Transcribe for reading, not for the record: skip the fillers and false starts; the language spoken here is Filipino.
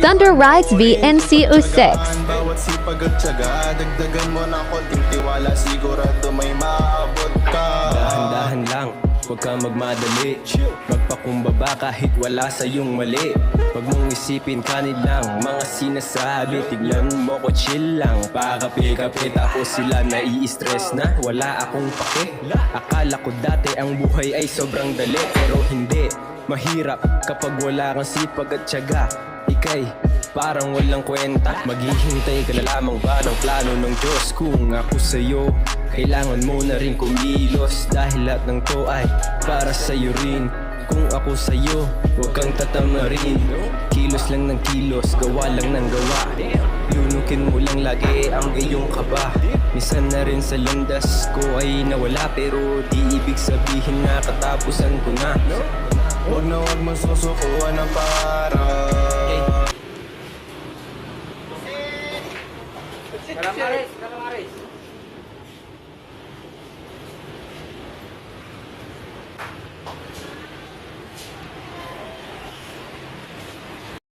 Thunder Rise VNCO6. Bawat sipag at tiyaga, dagdagan mo ng konting tiwala, sigurado may maabot ka. Dahan-dahan lang, huwag kang magmadali. Magpakumbaba kahit wala sa'yong mali. Huwag mong isipin kanilang mga sinasabi. Tignan mo ko chill lang, pakapi-kapi. Tapos sila nai-stress na, wala akong pake. Akala ko dati ang buhay ay sobrang dali, pero hindi. Mahirap kapag wala kang sipag at tiyaga. Ika'y parang walang kwenta. Maghihintay ka na lamang ba ng plano ng Diyos? Kung ako sa'yo, kailangan mo na rin kumilos. Dahil lahat ng to ay para sa'yo rin. Kung ako sa'yo, huwag kang tatamarin. Kilos lang ng kilos, gawa lang ng gawa. Yunukin mo lang lagi ang iyong kaba. Minsan na rin sa landas ko ay nawala, pero di ibig sabihin na katapusan ko na. Huwag na huwag mo susukuan ng para.